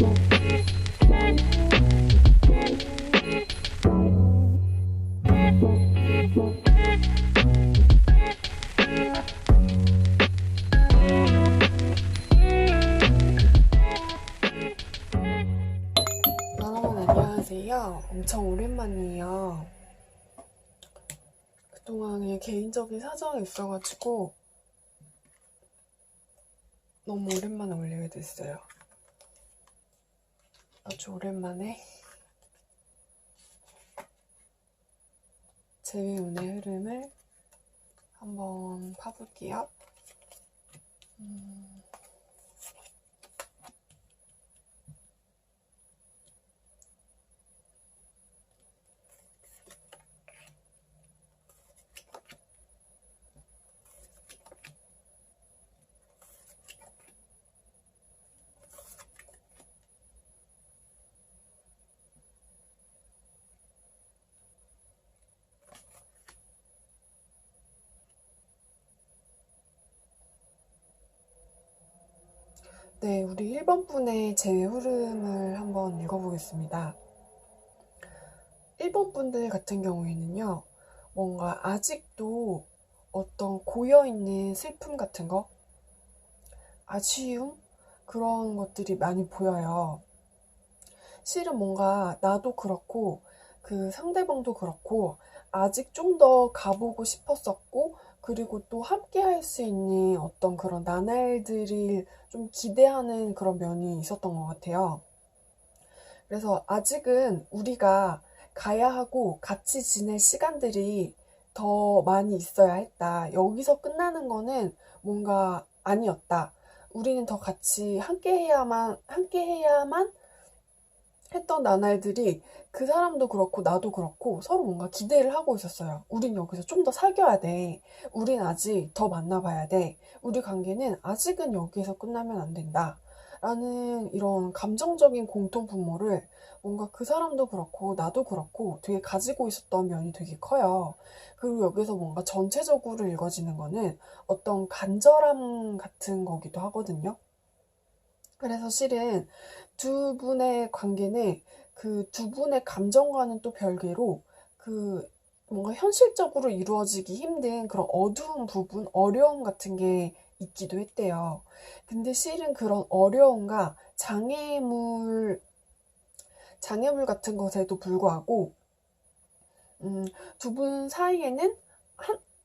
여러분 안녕하세요. 엄청 오랜만이에요. 그동안에 개인적인 사정이 있어가지고 너무 오랜만에 올리게 됐어요. 아주 오랜만에 재미운의 흐름을 한번 파볼게요. 네, 우리 1번 분의 재미 흐름을 한번 읽어보겠습니다. 1번 분들 같은 경우에는요, 뭔가 아직도 어떤 고여있는 슬픔 같은 거, 아쉬움? 그런 것들이 많이 보여요. 실은 뭔가 나도 그렇고 그 상대방도 그렇고 아직 좀 더 가보고 싶었었고, 그리고 또 함께 할 수 있는 어떤 그런 나날들을 좀 기대하는 그런 면이 있었던 것 같아요. 그래서 아직은 우리가 가야 하고 같이 지낼 시간들이 더 많이 있어야 했다. 여기서 끝나는 거는 뭔가 아니었다. 우리는 더 같이 함께 해야만 했던 나날들이 그 사람도 그렇고 나도 그렇고 서로 뭔가 기대를 하고 있었어요. 우린 여기서 좀 더 사귀어야 돼. 우린 아직 더 만나봐야 돼. 우리 관계는 아직은 여기에서 끝나면 안 된다. 라는 이런 감정적인 공통분모를 뭔가 그 사람도 그렇고 나도 그렇고 되게 가지고 있었던 면이 되게 커요. 그리고 여기서 뭔가 전체적으로 읽어지는 거는 어떤 간절함 같은 거기도 하거든요. 그래서 실은 두 분의 관계는 그 두 분의 감정과는 또 별개로 그 뭔가 현실적으로 이루어지기 힘든 그런 어두운 부분, 어려움 같은 게 있기도 했대요. 근데 실은 그런 어려움과 장애물 같은 것에도 불구하고 두 분 사이에는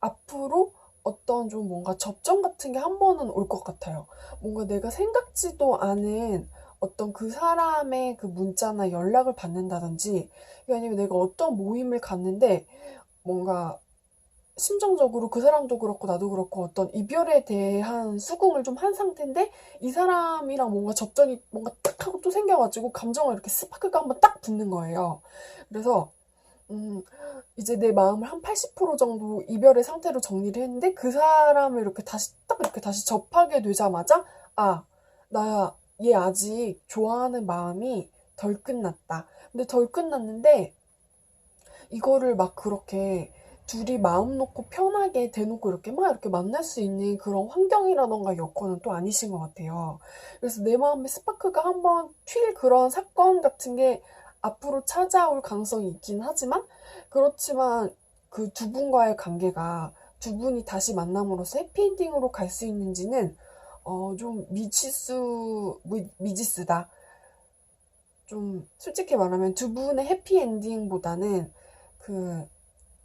앞으로 어떤 좀 뭔가 접점 같은 게 한 번은 올 것 같아요. 뭔가 내가 생각지도 않은 어떤 그 사람의 그 문자나 연락을 받는다든지, 아니면 내가 어떤 모임을 갔는데 뭔가 심정적으로 그 사람도 그렇고 나도 그렇고 어떤 이별에 대한 수긍을 좀 한 상태인데 이 사람이랑 뭔가 접점이 뭔가 딱 하고 또 생겨가지고 감정을 이렇게 스파크가 한번 딱 붙는 거예요. 그래서 이제 내 마음을 한 80% 정도 이별의 상태로 정리를 했는데 그 사람을 이렇게 다시 딱 이렇게 다시 접하게 되자마자 아, 나 얘 아직 좋아하는 마음이 덜 끝났다. 근데 덜 끝났는데 이거를 막 그렇게 둘이 마음 놓고 편하게 대놓고 이렇게 막 이렇게 만날 수 있는 그런 환경이라던가 여건은 또 아니신 것 같아요. 그래서 내 마음에 스파크가 한번 튈 그런 사건 같은 게 앞으로 찾아올 가능성이 있긴 하지만, 그렇지만 그 두 분과의 관계가 두 분이 다시 만남으로써 해피엔딩으로 갈 수 있는지는 좀 미지수다. 좀 솔직히 말하면 두 분의 해피엔딩보다는 그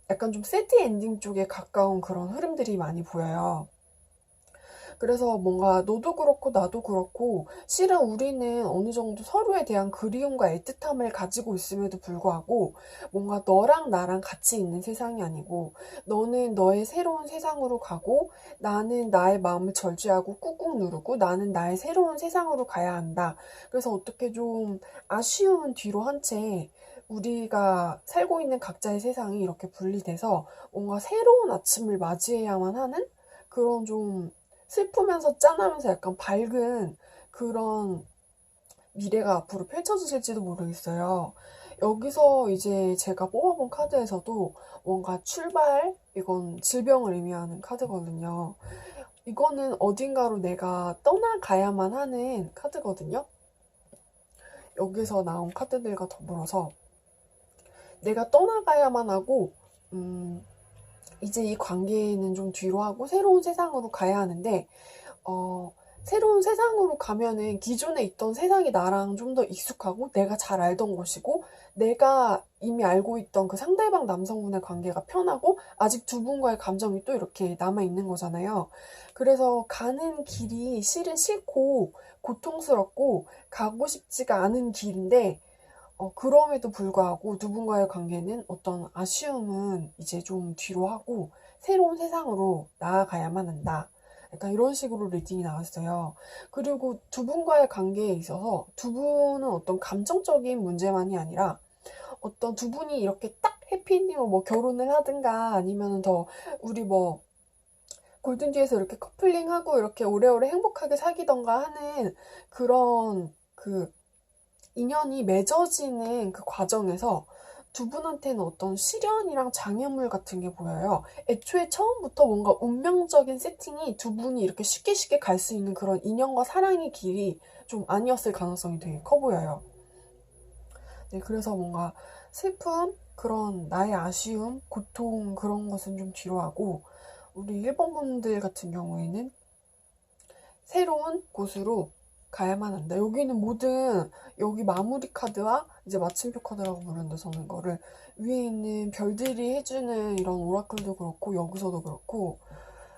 약간 좀 새드 엔딩 쪽에 가까운 그런 흐름들이 많이 보여요. 그래서 뭔가 너도 그렇고 나도 그렇고 실은 우리는 어느 정도 서로에 대한 그리움과 애틋함을 가지고 있음에도 불구하고 뭔가 너랑 나랑 같이 있는 세상이 아니고 너는 너의 새로운 세상으로 가고 나는 나의 마음을 절제하고 꾹꾹 누르고 나는 나의 새로운 세상으로 가야 한다. 그래서 어떻게 좀 아쉬움은 뒤로 한 채 우리가 살고 있는 각자의 세상이 이렇게 분리돼서 뭔가 새로운 아침을 맞이해야만 하는 그런 좀 슬프면서 짠하면서 약간 밝은 그런 미래가 앞으로 펼쳐지실지도 모르겠어요. 여기서 이제 제가 뽑아본 카드에서도 뭔가 출발, 이건 질병을 의미하는 카드거든요. 이거는 어딘가로 내가 떠나가야만 하는 카드거든요. 여기서 나온 카드들과 더불어서 내가 떠나가야만 하고 이제 이 관계는 좀 뒤로 하고 새로운 세상으로 가야 하는데 새로운 세상으로 가면은 기존에 있던 세상이 나랑 좀 더 익숙하고 내가 잘 알던 곳이고 내가 이미 알고 있던 그 상대방 남성분의 관계가 편하고 아직 두 분과의 감정이 또 이렇게 남아있는 거잖아요. 그래서 가는 길이 실은 싫고 고통스럽고 가고 싶지가 않은 길인데 그럼에도 불구하고 두 분과의 관계는 어떤 아쉬움은 이제 좀 뒤로 하고 새로운 세상으로 나아가야만 한다. 약간 이런 식으로 리딩이 나왔어요. 그리고 두 분과의 관계에 있어서 두 분은 어떤 감정적인 문제만이 아니라 어떤 두 분이 이렇게 딱 해피엔딩으로 뭐 결혼을 하든가 아니면 더 우리 뭐 골든뒤에서 이렇게 커플링하고 이렇게 오래오래 행복하게 사귀던가 하는 그런 그 인연이 맺어지는 그 과정에서 두 분한테는 어떤 시련이랑 장애물 같은 게 보여요. 애초에 처음부터 뭔가 운명적인 세팅이 두 분이 이렇게 쉽게 쉽게 갈 수 있는 그런 인연과 사랑의 길이 좀 아니었을 가능성이 되게 커 보여요. 네, 그래서 뭔가 슬픔, 그런 나의 아쉬움, 고통 그런 것은 좀 뒤로 하고 우리 1번 분들 같은 경우에는 새로운 곳으로 가야만 한다. 여기는 모든 여기 마무리 카드와 이제 마침표 카드라고 부르는데 저는 이거를 위에 있는 별들이 해주는 이런 오라클도 그렇고 여기서도 그렇고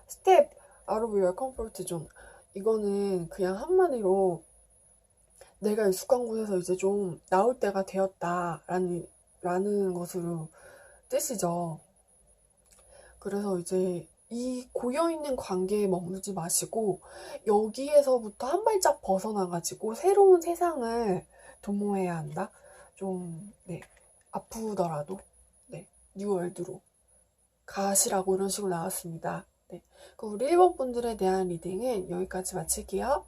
스텝 out of your comfort zone 이거는 그냥 한마디로 내가 익숙한 곳에서 이제 좀 나올 때가 되었다라는 것으로 뜻이죠. 그래서 이제 이 고여있는 관계에 머물지 마시고 여기에서부터 한 발짝 벗어나가지고 새로운 세상을 도모해야 한다. 좀 네, 아프더라도 네, 뉴월드로 가시라고 이런 식으로 나왔습니다. 네, 그럼 우리 1번 분들에 대한 리딩은 여기까지 마칠게요.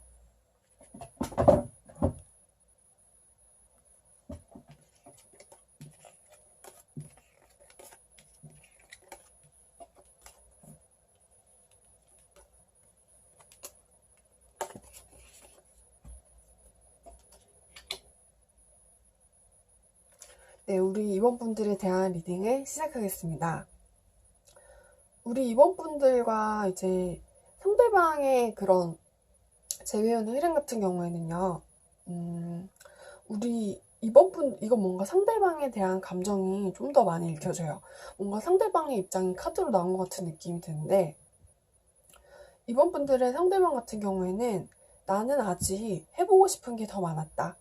네, 우리 2번 분들에 대한 리딩을 시작하겠습니다. 우리 2번 분들과 이제 상대방의 그런 재회원의 흐름 같은 경우에는요, 우리 2번 분, 이건 뭔가 상대방에 대한 감정이 좀 더 많이 읽혀져요. 뭔가 상대방의 입장이 카드로 나온 것 같은 느낌이 드는데, 2번 분들의 상대방 같은 경우에는 나는 아직 해보고 싶은 게 더 많았다.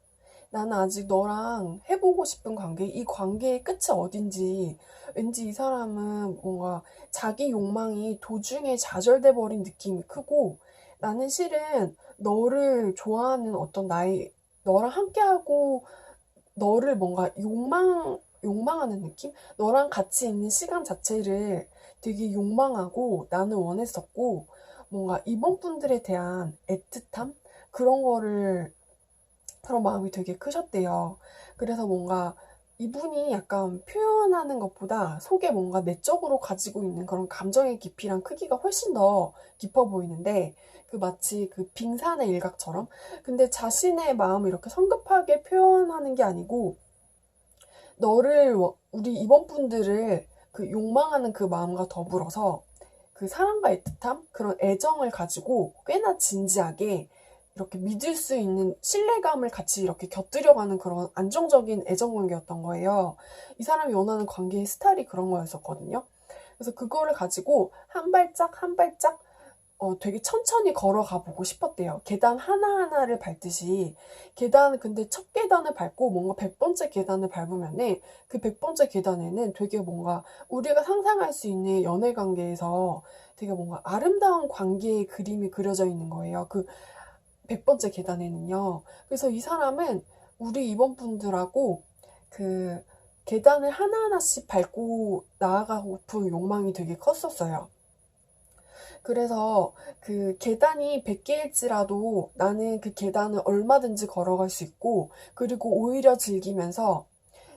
나는 아직 너랑 해보고 싶은 관계, 이 관계의 끝이 어딘지 왠지 이 사람은 뭔가 자기 욕망이 도중에 좌절돼 버린 느낌이 크고 나는 실은 너를 좋아하는 어떤 너랑 함께하고 너를 뭔가 욕망하는 느낌? 너랑 같이 있는 시간 자체를 되게 욕망하고 나는 원했었고 뭔가 이번 분들에 대한 애틋함? 그런 마음이 되게 크셨대요. 그래서 뭔가 이분이 약간 표현하는 것보다 속에 뭔가 내적으로 가지고 있는 그런 감정의 깊이랑 크기가 훨씬 더 깊어 보이는데 그 마치 그 빙산의 일각처럼 근데 자신의 마음을 이렇게 성급하게 표현하는 게 아니고 우리 이번 분들을 그 욕망하는 그 마음과 더불어서 그 사랑과 애틋함 그런 애정을 가지고 꽤나 진지하게 이렇게 믿을 수 있는 신뢰감을 같이 이렇게 곁들여가는 그런 안정적인 애정 관계였던 거예요. 이 사람이 원하는 관계의 스타일이 그런 거였었거든요. 그래서 그거를 가지고 한 발짝 한 발짝 되게 천천히 걸어가 보고 싶었대요. 계단 하나하나를 밟듯이. 근데 첫 계단을 밟고 뭔가 100번째 계단을 밟으면은 그 100번째 계단에는 되게 뭔가 우리가 상상할 수 있는 연애 관계에서 되게 뭔가 아름다운 관계의 그림이 그려져 있는 거예요. 그 100번째 계단에는요. 그래서 이 사람은 우리 이번 분들하고 그 계단을 하나하나씩 밟고 나아가고픈 욕망이 되게 컸었어요. 그래서 그 계단이 100개일지라도 나는 그 계단을 얼마든지 걸어갈 수 있고, 그리고 오히려 즐기면서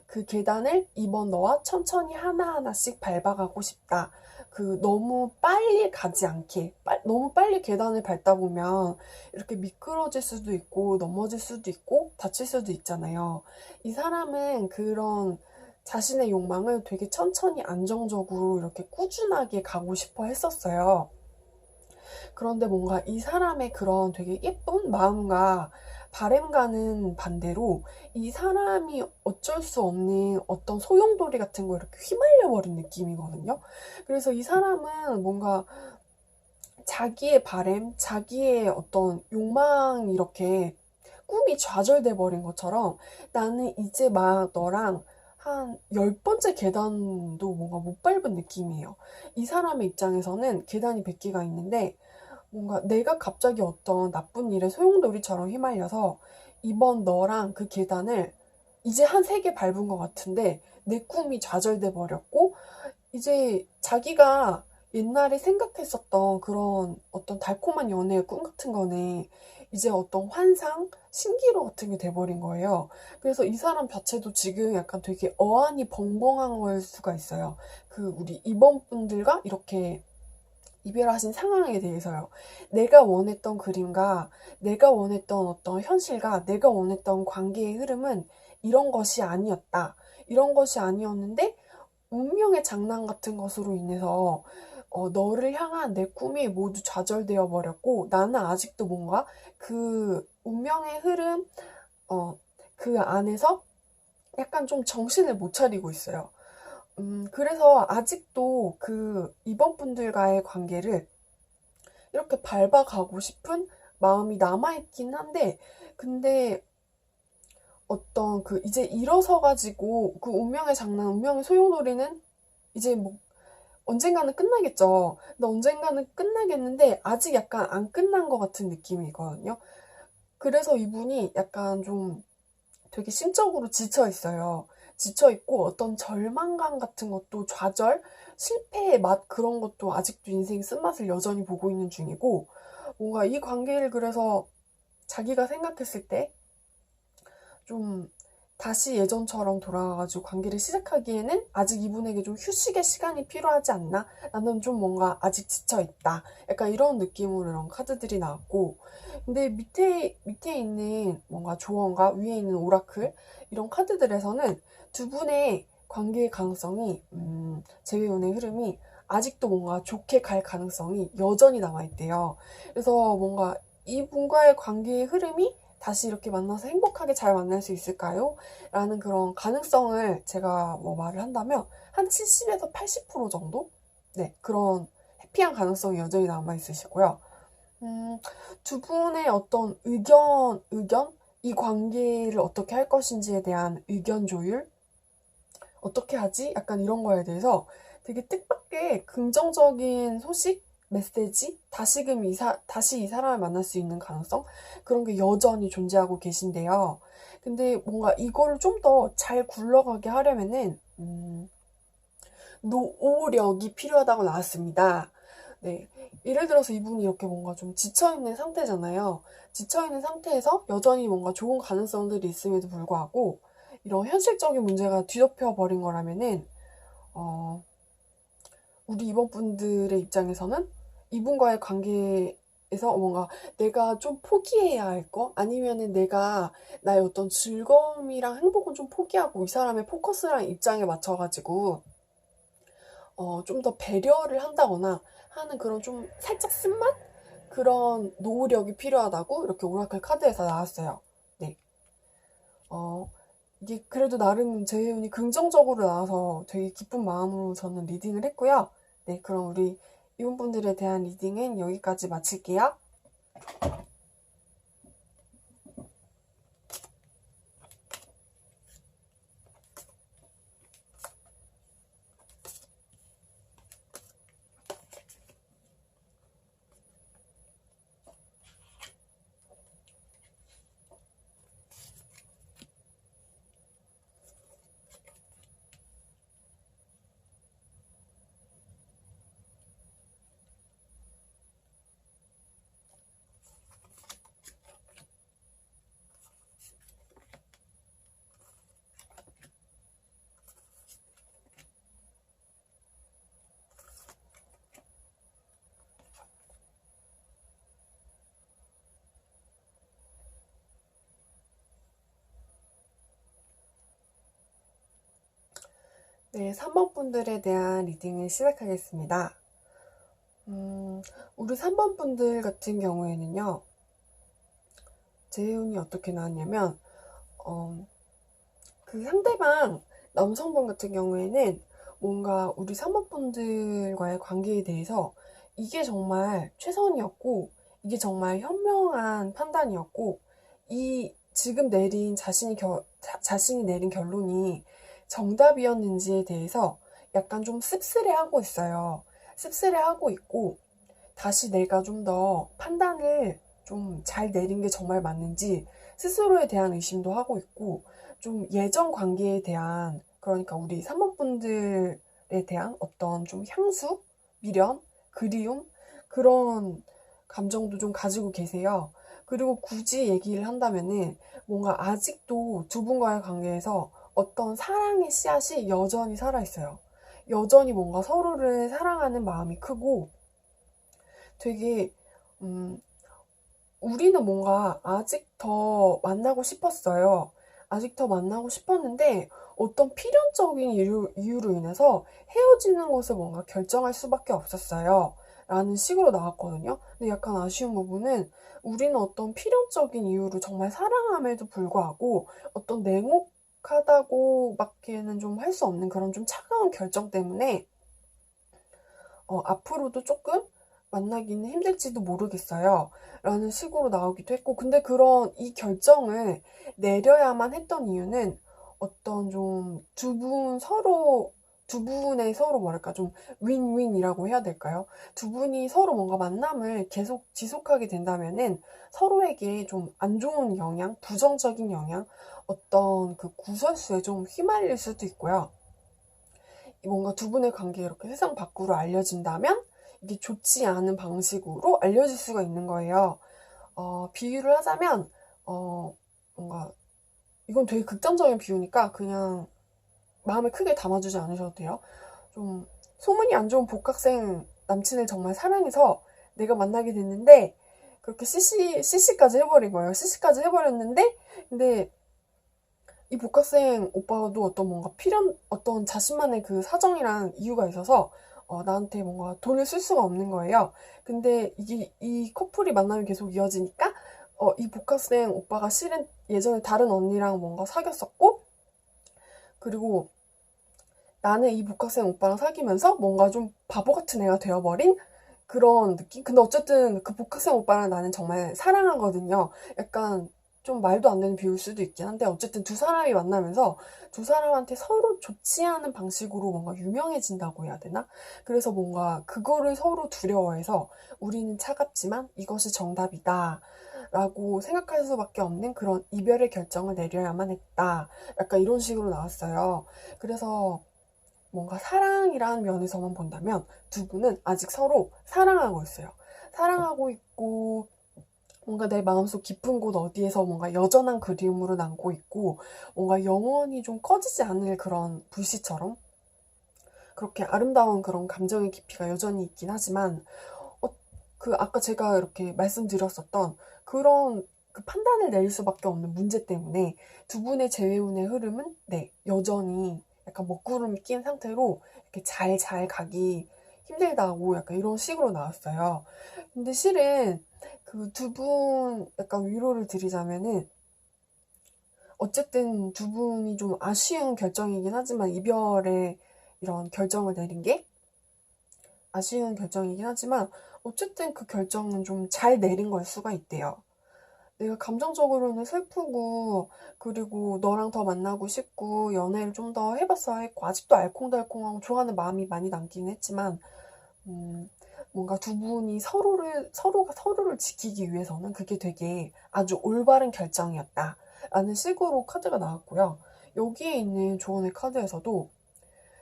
그 계단을 이번 너와 천천히 하나하나씩 밟아가고 싶다. 너무 빨리 가지 않게, 너무 빨리 계단을 밟다 보면 이렇게 미끄러질 수도 있고 넘어질 수도 있고 다칠 수도 있잖아요. 이 사람은 그런 자신의 욕망을 되게 천천히 안정적으로 이렇게 꾸준하게 가고 싶어 했었어요. 그런데 뭔가 이 사람의 그런 되게 예쁜 마음과 바램과는 반대로 이 사람이 어쩔 수 없는 어떤 소용돌이 같은 거 이렇게 휘말려 버린 느낌이거든요. 그래서 이 사람은 뭔가 자기의 바램, 자기의 어떤 욕망이 이렇게 꿈이 좌절돼 버린 것처럼 나는 이제 막 너랑 한 10번째 계단도 뭔가 못 밟은 느낌이에요. 이 사람의 입장에서는 계단이 100개가 있는데 뭔가 내가 갑자기 어떤 나쁜 일에 소용돌이처럼 휘말려서 이번 너랑 그 계단을 이제 한 3개 밟은 것 같은데 내 꿈이 좌절돼 버렸고 이제 자기가 옛날에 생각했었던 그런 어떤 달콤한 연애의 꿈 같은 거네 이제 어떤 환상, 신기루 같은 게 돼버린 거예요. 그래서 이 사람 자체도 지금 약간 되게 어안이 벙벙한 걸 수가 있어요. 우리 이번분들과 이렇게 이별하신 상황에 대해서요. 내가 원했던 그림과 내가 원했던 어떤 현실과 내가 원했던 관계의 흐름은 이런 것이 아니었다. 이런 것이 아니었는데 운명의 장난 같은 것으로 인해서 너를 향한 내 꿈이 모두 좌절되어 버렸고 나는 아직도 뭔가 그 운명의 흐름 그 안에서 약간 좀 정신을 못 차리고 있어요. 그래서 아직도 이번 분들과의 관계를 이렇게 밟아가고 싶은 마음이 남아있긴 한데, 근데 어떤 이제 일어서가지고 운명의 장난, 운명의 소용돌이는 이제 뭐 언젠가는 끝나겠죠. 근데 언젠가는 끝나겠는데, 아직 약간 안 끝난 것 같은 느낌이거든요. 그래서 이분이 약간 좀 되게 심적으로 지쳐 있어요. 지쳐 있고 어떤 절망감 같은 것도 좌절, 실패의 맛 그런 것도 아직도 인생 쓴맛을 여전히 보고 있는 중이고 뭔가 이 관계를 그래서 자기가 생각했을 때 좀 다시 예전처럼 돌아가가지고 관계를 시작하기에는 아직 이분에게 좀 휴식의 시간이 필요하지 않나? 나는 좀 뭔가 아직 지쳐있다. 약간 이런 느낌으로 이런 카드들이 나왔고. 근데 밑에 있는 뭔가 조언과 위에 있는 오라클, 이런 카드들에서는 두 분의 관계의 가능성이, 재회운의 흐름이 아직도 뭔가 좋게 갈 가능성이 여전히 남아있대요. 그래서 뭔가 이분과의 관계의 흐름이 다시 이렇게 만나서 행복하게 잘 만날 수 있을까요? 라는 그런 가능성을 제가 뭐 말을 한다면 한 70에서 80% 정도? 네, 그런 해피한 가능성이 여전히 남아있으시고요. 두 분의 어떤 의견? 이 관계를 어떻게 할 것인지에 대한 의견 조율? 어떻게 하지? 약간 이런 거에 대해서 되게 뜻밖의 긍정적인 소식? 메시지? 다시 이 사람을 만날 수 있는 가능성? 그런 게 여전히 존재하고 계신데요. 근데 뭔가 이거를 좀 더 잘 굴러가게 하려면은, 노력이 필요하다고 나왔습니다. 네. 예를 들어서 이분이 이렇게 뭔가 좀 지쳐있는 상태잖아요. 지쳐있는 상태에서 여전히 뭔가 좋은 가능성들이 있음에도 불구하고, 이런 현실적인 문제가 뒤덮여 버린 거라면은, 어, 우리 이번 분들의 입장에서는 이분과의 관계에서 뭔가 내가 좀 포기해야 할 거? 아니면은 내가 나의 어떤 즐거움이랑 행복은 좀 포기하고 이 사람의 포커스랑 입장에 맞춰가지고, 좀 더 배려를 한다거나 하는 그런 좀 살짝 쓴맛? 그런 노력이 필요하다고 이렇게 오라클 카드에서 나왔어요. 네. 어, 이게 그래도 나름 재운이 긍정적으로 나와서 되게 기쁜 마음으로 저는 리딩을 했고요. 네, 그럼 우리 이분분들에 대한 리딩은 여기까지 마칠게요. 네, 3번 분들에 대한 리딩을 시작하겠습니다. 우리 3번 분들 같은 경우에는요, 재운이 어떻게 나왔냐면, 그 상대방 남성분 같은 경우에는 뭔가 우리 3번 분들과의 관계에 대해서 이게 정말 최선이었고, 이게 정말 현명한 판단이었고, 이 지금 내린 자신이 내린 결론이 정답이었는지에 대해서 약간 좀 씁쓸해하고 있어요. 씁쓸해하고 있고, 다시 내가 좀 더 판단을 좀 잘 내린 게 정말 맞는지 스스로에 대한 의심도 하고 있고, 좀 예전 관계에 대한, 그러니까 우리 사모분들에 대한 어떤 좀 향수, 미련, 그리움, 그런 감정도 좀 가지고 계세요. 그리고 굳이 얘기를 한다면은 뭔가 아직도 두 분과의 관계에서 어떤 사랑의 씨앗이 여전히 살아있어요. 여전히 뭔가 서로를 사랑하는 마음이 크고 되게, 음, 우리는 뭔가 아직 더 만나고 싶었어요. 아직 더 만나고 싶었는데 어떤 필연적인 이유로 인해서 헤어지는 것을 뭔가 결정할 수밖에 없었어요. 라는 식으로 나왔거든요. 근데 약간 아쉬운 부분은 우리는 어떤 필연적인 이유로 정말 사랑함에도 불구하고 어떤 냉혹하다고 밖에는 좀 할 수 없는 그런 좀 차가운 결정 때문에 앞으로도 조금 만나기는 힘들지도 모르겠어요. 라는 식으로 나오기도 했고, 근데 이 결정을 내려야만 했던 이유는 어떤 좀 두 분의 서로 뭐랄까, 좀 윈윈이라고 해야 될까요? 두 분이 서로 뭔가 만남을 계속 지속하게 된다면은 서로에게 좀 안 좋은 영향, 부정적인 영향, 어떤 그 구설수에 좀 휘말릴 수도 있고요. 뭔가 두 분의 관계가 이렇게 세상 밖으로 알려진다면 이게 좋지 않은 방식으로 알려질 수가 있는 거예요. 비유를 하자면, 뭔가, 이건 되게 극단적인 비유니까 그냥 마음에 크게 담아주지 않으셔도 돼요. 좀, 소문이 안 좋은 복학생 남친을 정말 사랑해서 내가 만나게 됐는데, 그렇게 CC까지 해버린 거예요. CC까지 해버렸는데, 근데 이 복학생 오빠도 어떤 자신만의 그 사정이랑 이유가 있어서, 나한테 뭔가 돈을 쓸 수가 없는 거예요. 근데 이 커플이 만남이 계속 이어지니까, 이 복학생 오빠가 실은 예전에 다른 언니랑 뭔가 사귀었었고, 그리고 나는 이 복학생 오빠랑 사귀면서 뭔가 좀 바보 같은 애가 되어버린 그런 느낌? 근데 어쨌든 그 복학생 오빠랑 나는 정말 사랑하거든요. 약간 좀 말도 안 되는 비유일 수도 있긴 한데 어쨌든 두 사람이 만나면서 두 사람한테 서로 좋지 않은 방식으로 뭔가 유명해진다고 해야 되나? 그래서 뭔가 그거를 서로 두려워해서 우리는 차갑지만 이것이 정답이다. 라고 생각할 수밖에 없는 그런 이별의 결정을 내려야만 했다. 약간 이런 식으로 나왔어요. 그래서 뭔가 사랑이라는 면에서만 본다면 두 분은 아직 서로 사랑하고 있어요. 사랑하고 있고 뭔가 내 마음속 깊은 곳 어디에서 뭔가 여전한 그리움으로 남고 있고 뭔가 영원히 좀 꺼지지 않을 그런 불씨처럼 그렇게 아름다운 그런 감정의 깊이가 여전히 있긴 하지만 그 아까 제가 이렇게 말씀드렸었던 그런 그 판단을 내릴 수밖에 없는 문제 때문에 두 분의 재회운의 흐름은 네, 여전히 약간 먹구름이 낀 상태로 이렇게 잘 가기 힘들다고 약간 이런 식으로 나왔어요. 근데 실은 그 두 분 약간 위로를 드리자면은 어쨌든 두 분이 좀 아쉬운 결정이긴 하지만 이별의 이런 결정을 내린 게 아쉬운 결정이긴 하지만 어쨌든 그 결정은 좀 잘 내린 걸 수가 있대요. 내가 감정적으로는 슬프고 그리고 너랑 더 만나고 싶고 연애를 좀 더 해봤어야 했고 아직도 알콩달콩하고 좋아하는 마음이 많이 남기는 했지만 뭔가 두 분이 서로가 서로를 지키기 위해서는 그게 되게 아주 올바른 결정이었다 라는 식으로 카드가 나왔고요. 여기에 있는 조언의 카드에서도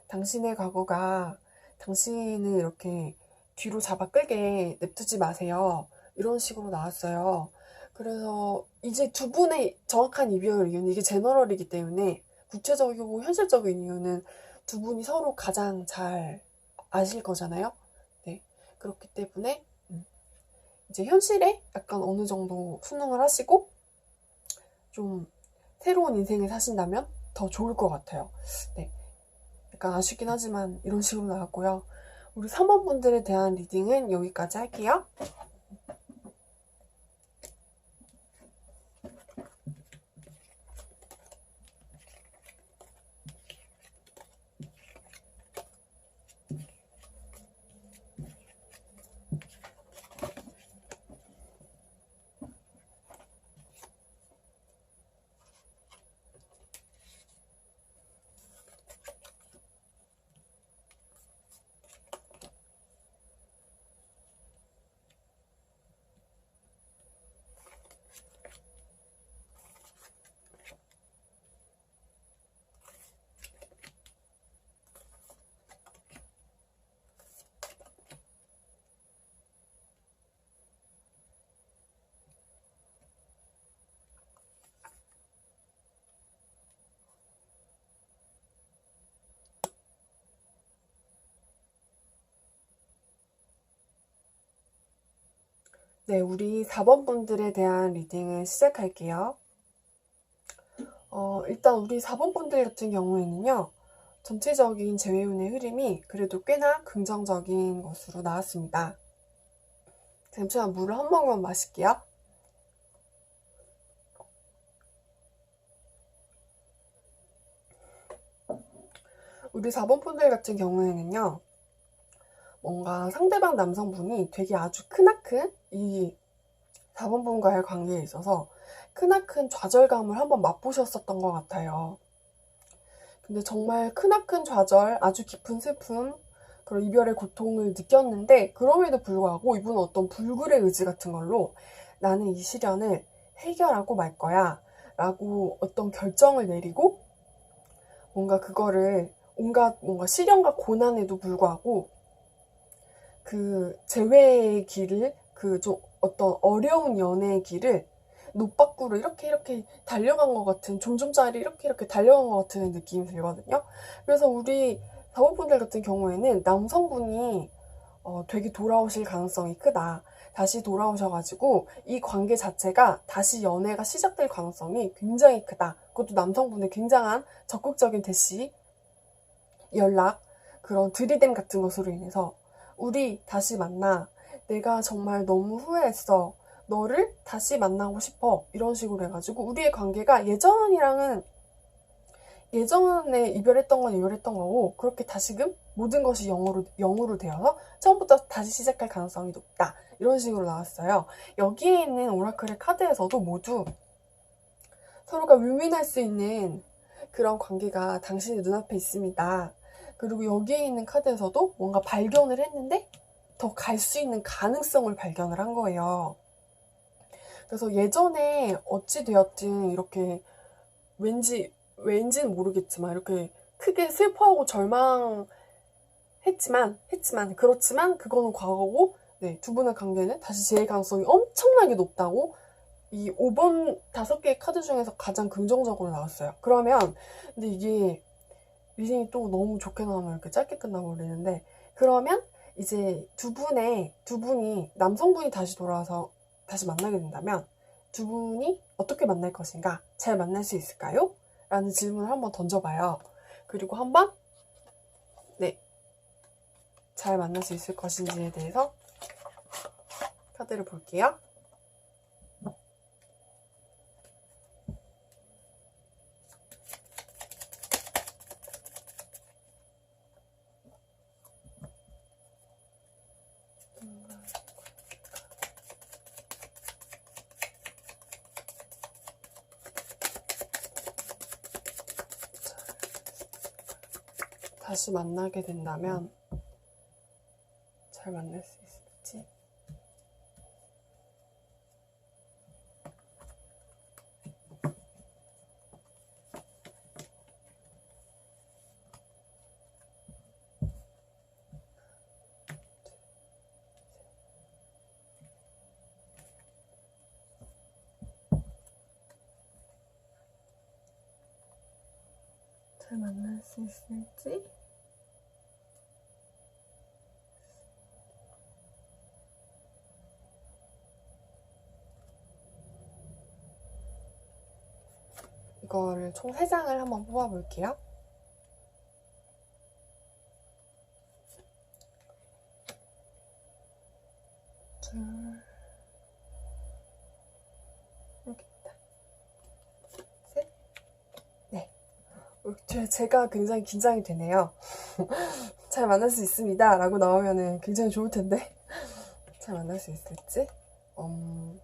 당신의 과거가 당신을 이렇게 뒤로 잡아 끌게 냅두지 마세요. 이런 식으로 나왔어요. 그래서 이제 두 분의 정확한 이별 이유는 이게 제너럴이기 때문에 구체적이고 현실적인 이유는 두 분이 서로 가장 잘 아실 거잖아요. 네. 그렇기 때문에 이제 현실에 약간 어느 정도 순응을 하시고 좀 새로운 인생을 사신다면 더 좋을 것 같아요. 네. 약간 아쉽긴 하지만 이런 식으로 나왔고요. 우리 3번 분들에 대한 리딩은 여기까지 할게요. 네, 우리 4번 분들에 대한 리딩을 시작할게요. 일단 우리 4번 분들 같은 경우에는요, 전체적인 재회운의 흐름이 그래도 꽤나 긍정적인 것으로 나왔습니다. 잠시만 물을 한 모금만 마실게요. 우리 4번 분들 같은 경우에는요, 뭔가 상대방 남성분이 되게 아주 크나큰 이 4번 분과의 관계에 있어서 크나큰 좌절감을 한번 맛보셨었던 것 같아요. 근데 정말 크나큰 좌절, 아주 깊은 슬픔, 그런 이별의 고통을 느꼈는데 그럼에도 불구하고 이분은 어떤 불굴의 의지 같은 걸로 나는 이 시련을 해결하고 말 거야 라고 어떤 결정을 내리고 뭔가 그거를 온갖 뭔가 시련과 고난에도 불구하고 그 재회의 길을 그 좀 어떤 어려운 연애의 길을 노빠꾸로 이렇게 달려간 것 같은 좀좀짜리 이렇게 달려간 것 같은 느낌이 들거든요. 그래서 우리 사모분들 같은 경우에는 남성분이 되게 돌아오실 가능성이 크다. 다시 돌아오셔가지고 이 관계 자체가 다시 연애가 시작될 가능성이 굉장히 크다. 그것도 남성분의 굉장한 적극적인 대시, 연락, 그런 들이댐 같은 것으로 인해서 우리 다시 만나. 내가 정말 너무 후회했어. 너를 다시 만나고 싶어. 이런 식으로 해가지고 우리의 관계가 예전에 이별했던 건 이별했던 거고 그렇게 다시금 모든 것이 영으로 되어서 처음부터 다시 시작할 가능성이 높다. 이런 식으로 나왔어요. 여기에 있는 오라클의 카드에서도 모두 서로가 윈윈할 수 있는 그런 관계가 당신의 눈앞에 있습니다. 그리고 여기에 있는 카드에서도 뭔가 발견을 했는데 더 갈 수 있는 가능성을 발견을 한 거예요. 그래서 예전에 어찌되었든 이렇게 왠지는 모르겠지만 이렇게 크게 슬퍼하고 그렇지만 그거는 과거고 네, 두 분의 관계는 다시 재일 가능성이 엄청나게 높다고 이 5번 5개의 카드 중에서 가장 긍정적으로 나왔어요. 그러면 근데 이게 리딩이 또 너무 좋게 나오면 이렇게 짧게 끝나버리는데 그러면 이제 두 분이 남성분이 다시 돌아와서 다시 만나게 된다면 두 분이 어떻게 만날 것인가? 잘 만날 수 있을까요? 라는 질문을 한번 던져봐요. 그리고 한번 네, 잘 만날 수 있을 것인지에 대해서 카드를 볼게요. 다시 만나게 된다면 잘 만날 수 있을지. 잘 만날 수 있을지. 이거를 총 3장을 한번 뽑아볼게요. 제가 굉장히 긴장이 되네요. 잘 만날 수 있습니다 라고 나오면은 굉장히 좋을 텐데. 잘 만날 수 있을지? 음,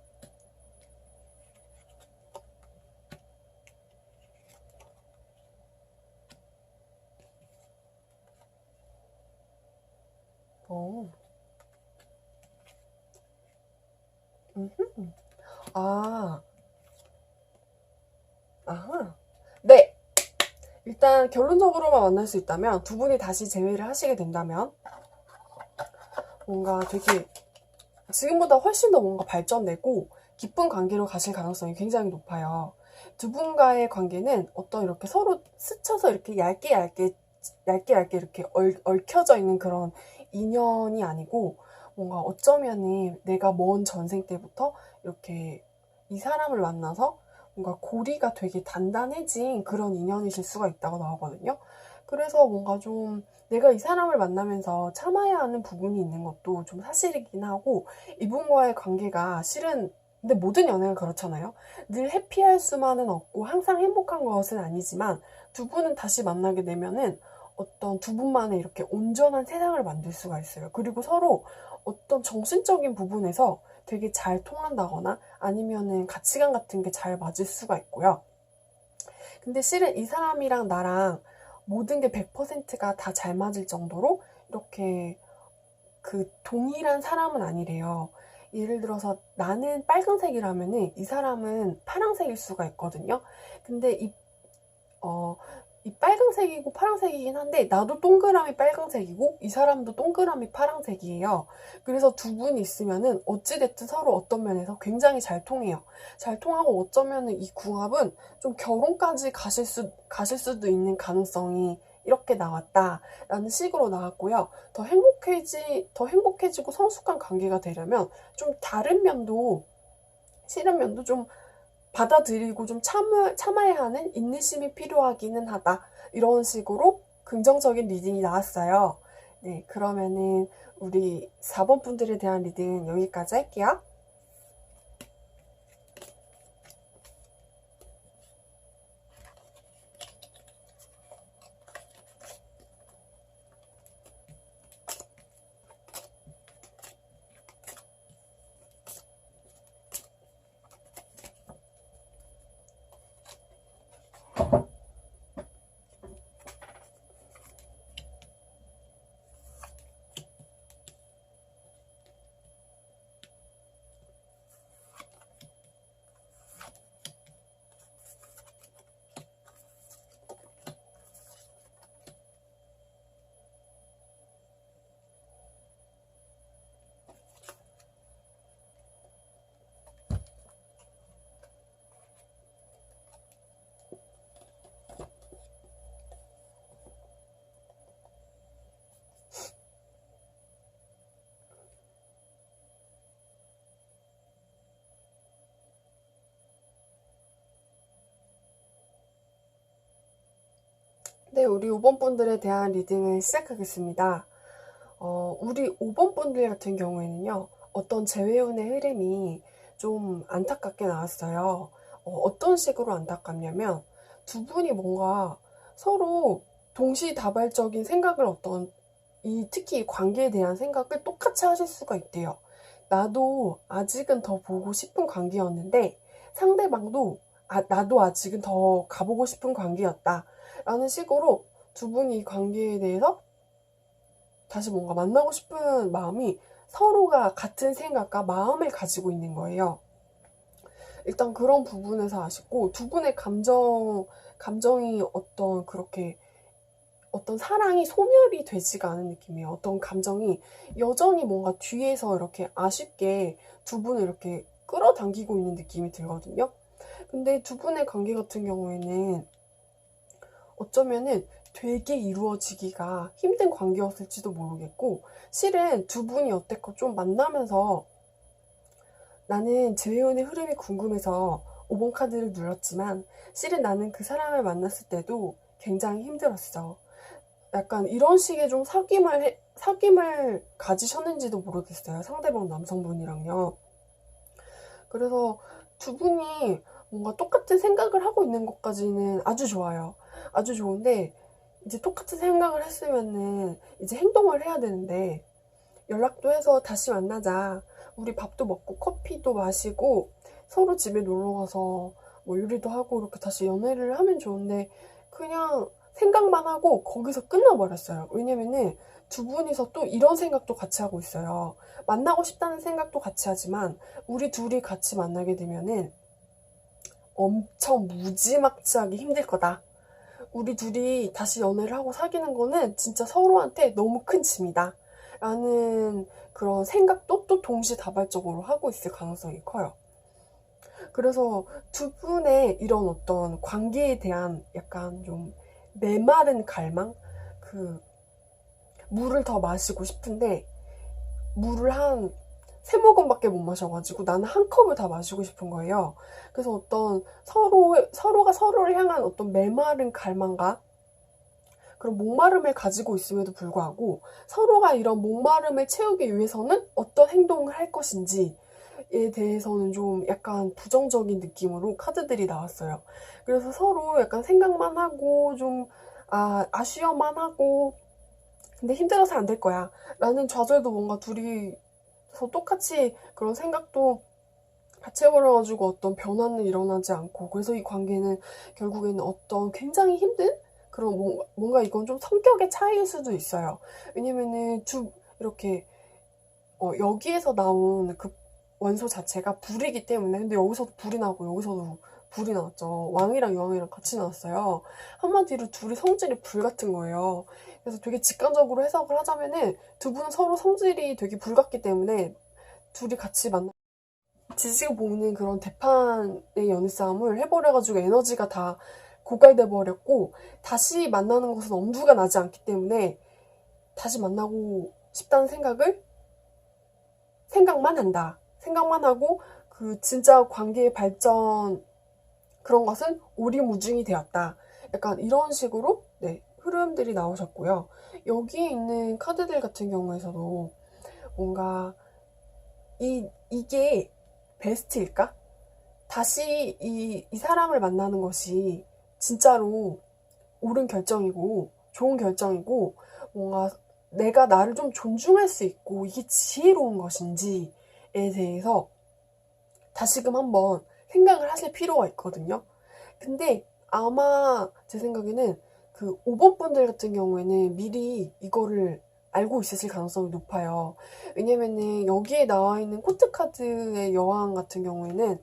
어, 아, 아하. 네! 일단 결론적으로만 만날 수 있다면, 두 분이 다시 재회를 하시게 된다면, 뭔가 되게 지금보다 훨씬 더 뭔가 발전되고 깊은 관계로 가실 가능성이 굉장히 높아요. 두 분과의 관계는 어떤 이렇게 서로 스쳐서 이렇게 얇게 이렇게 얽혀져 있는 그런 인연이 아니고, 뭔가 어쩌면은 내가 먼 전생 때부터 이렇게 이 사람을 만나서 뭔가 고리가 되게 단단해진 그런 인연이실 수가 있다고 나오거든요. 그래서 뭔가 좀 내가 이 사람을 만나면서 참아야 하는 부분이 있는 것도 좀 사실이긴 하고, 이분과의 관계가 실은, 근데 모든 연애가 그렇잖아요. 늘 해피할 수만은 없고 항상 행복한 것은 아니지만, 두 분은 다시 만나게 되면은 어떤 두 분만의 이렇게 온전한 세상을 만들 수가 있어요. 그리고 서로 어떤 정신적인 부분에서 되게 잘 통한다거나 아니면은 가치관 같은 게 잘 맞을 수가 있고요. 근데 실은 이 사람이랑 나랑 모든 게 100%가 다 잘 맞을 정도로 이렇게 그 동일한 사람은 아니래요. 예를 들어서 나는 빨간색이라면은 이 사람은 파란색일 수가 있거든요. 근데 어, 이 빨강색이고 파란색이긴 한데, 나도 동그라미 빨강색이고 이 사람도 동그라미 파란색이에요. 그래서 두 분이 있으면은 어찌됐든 서로 어떤 면에서 굉장히 잘 통해요. 잘 통하고 어쩌면은 이 궁합은 좀 결혼까지 가실 수도 있는 가능성이 이렇게 나왔다라는 식으로 나왔고요. 더 행복해지고 성숙한 관계가 되려면 좀 다른 면도, 싫은 면도 좀 받아들이고 좀 참아야 하는 인내심이 필요하기는 하다. 이런 식으로 긍정적인 리딩이 나왔어요. 네, 그러면은 우리 4번 분들에 대한 리딩은 여기까지 할게요. 네, 우리 5번 분들에 대한 리딩을 시작하겠습니다. 우리 5번 분들 같은 경우에는요, 어떤 재회운의 흐름이 좀 안타깝게 나왔어요. 어떤 식으로 안타깝냐면, 두 분이 뭔가 서로 동시다발적인 생각을 특히 이 관계에 대한 생각을 똑같이 하실 수가 있대요. 나도 아직은 더 보고 싶은 관계였는데, 상대방도, 나도 아직은 더 가보고 싶은 관계였다. 라는 식으로 두 분이 이 관계에 대해서 다시 뭔가 만나고 싶은 마음이, 서로가 같은 생각과 마음을 가지고 있는 거예요. 일단 그런 부분에서 아쉽고, 두 분의 감정이 어떤 사랑이 소멸이 되지가 않은 느낌이에요. 어떤 감정이 여전히 뭔가 뒤에서 이렇게 아쉽게 두 분을 이렇게 끌어당기고 있는 느낌이 들거든요. 근데 두 분의 관계 같은 경우에는 어쩌면은 되게 이루어지기가 힘든 관계였을지도 모르겠고, 실은 두 분이 여태껏 좀 만나면서 나는 재회원의 흐름이 궁금해서 5번 카드를 눌렀지만, 실은 나는 그 사람을 만났을 때도 굉장히 힘들었어. 약간 이런 식의 좀 사귐을 가지셨는지도 모르겠어요. 상대방 남성분이랑요. 그래서 두 분이 뭔가 똑같은 생각을 하고 있는 것까지는 아주 좋아요. 아주 좋은데, 이제 똑같은 생각을 했으면은 이제 행동을 해야 되는데, 연락도 해서 다시 만나자, 우리 밥도 먹고 커피도 마시고 서로 집에 놀러 가서 뭐 요리도 하고 이렇게 다시 연애를 하면 좋은데, 그냥 생각만 하고 거기서 끝나버렸어요. 왜냐면은 두 분이서 또 이런 생각도 같이 하고 있어요. 만나고 싶다는 생각도 같이 하지만 우리 둘이 같이 만나게 되면은 엄청 무지막지하게 힘들 거다. 우리 둘이 다시 연애를 하고 사귀는 거는 진짜 서로한테 너무 큰 짐이다. 라는 그런 생각도 또 동시다발적으로 하고 있을 가능성이 커요. 그래서 두 분의 이런 어떤 관계에 대한 약간 좀 메마른 갈망? 그, 물을 더 마시고 싶은데, 물을 한 3모금밖에 못 마셔가지고 나는 한 컵을 다 마시고 싶은 거예요. 그래서 어떤 서로가 서로를 향한 어떤 메마른 갈망과 그런 목마름을 가지고 있음에도 불구하고 서로가 이런 목마름을 채우기 위해서는 어떤 행동을 할 것인지에 대해서는 좀 약간 부정적인 느낌으로 카드들이 나왔어요. 그래서 서로 약간 생각만 하고 좀 아쉬워만 하고 근데 힘들어서 안 될 거야 라는 좌절도 뭔가 둘이서 똑같이 그런 생각도 같이 해버려가지고 어떤 변화는 일어나지 않고 그래서 이 관계는 결국에는 어떤 굉장히 힘든 그런 뭔가 이건 좀 성격의 차이일 수도 있어요. 왜냐면은 이렇게 여기에서 나온 그 원소 자체가 불이기 때문에 근데 여기서도 불이 나고 여기서도 불이 나왔죠. 왕이랑 여왕이랑 같이 나왔어요. 한마디로 둘이 성질이 불 같은 거예요. 그래서 되게 직관적으로 해석을 하자면은 두 분은 서로 성질이 되게 불 같기 때문에 둘이 같이 지지고 볶는 그런 대판의 연애 싸움을 해버려가지고 에너지가 다 고갈돼 버렸고 다시 만나는 것은 엄두가 나지 않기 때문에 다시 만나고 싶다는 생각만 한다. 생각만 하고 그 진짜 관계의 발전 그런 것은 오리무중이 되었다. 약간 이런 식으로 흐름들이 나오셨고요. 여기에 있는 카드들 같은 경우에서도 뭔가 이게 베스트일까? 다시 이 사람을 만나는 것이 진짜로 옳은 결정이고 좋은 결정이고 뭔가 내가 나를 좀 존중할 수 있고 이게 지혜로운 것인지에 대해서 다시금 한번 생각을 하실 필요가 있거든요. 근데 아마 제 생각에는 그 5번 분들 같은 경우에는 미리 이거를 알고 있으실 가능성이 높아요. 왜냐면은 여기에 나와 있는 코트 카드의 여왕 같은 경우에는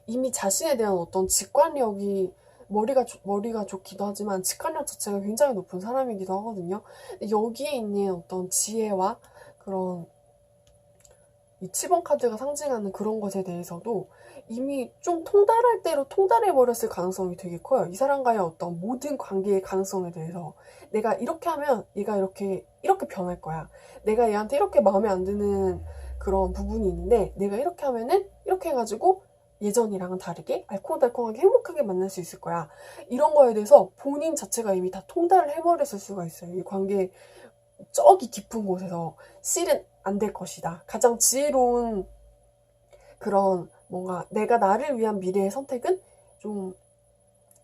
이미 자신에 대한 어떤 직관력이 머리가 좋기도 하지만 직관력 자체가 굉장히 높은 사람이기도 하거든요. 여기에 있는 어떤 지혜와 그런 이 7번 카드가 상징하는 그런 것에 대해서도 이미 좀 통달할 대로 통달해버렸을 가능성이 되게 커요. 이 사람과의 어떤 모든 관계의 가능성에 대해서 내가 이렇게 하면 얘가 이렇게 변할 거야. 내가 얘한테 이렇게 마음에 안 드는 그런 부분이 있는데 내가 이렇게 하면은 이렇게 해가지고 예전이랑은 다르게 알콩달콩하게 행복하게 만날 수 있을 거야. 이런 거에 대해서 본인 자체가 이미 다 통달을 해버렸을 수가 있어요. 이 관계 저기 깊은 곳에서 실은 안 될 것이다. 가장 지혜로운 그런 뭔가 내가 나를 위한 미래의 선택은 좀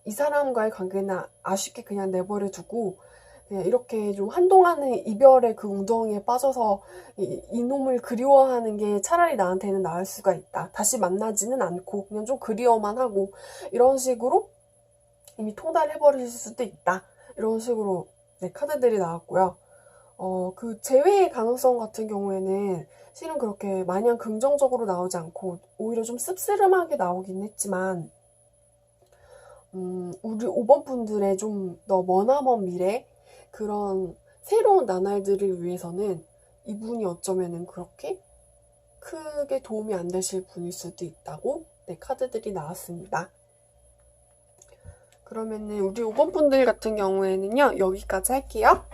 이 사람과의 관계는 아쉽게 그냥 내버려 두고 그냥 이렇게 좀 한동안은 이별의 그 웅덩이에 빠져서 이놈을 그리워하는 게 차라리 나한테는 나을 수가 있다. 다시 만나지는 않고 그냥 좀 그리워만 하고 이런 식으로 이미 통달해버릴 수도 있다. 이런 식으로 카드들이 나왔고요. 그 재회의 가능성 같은 경우에는 실은 그렇게 마냥 긍정적으로 나오지 않고 오히려 좀 씁쓸하게 나오긴 했지만 우리 5번 분들의 좀 더 머나먼 미래 그런 새로운 나날들을 위해서는 이분이 어쩌면은 그렇게 크게 도움이 안 되실 분일 수도 있다고 카드들이 나왔습니다. 그러면은 우리 5번 분들 같은 경우에는요 여기까지 할게요.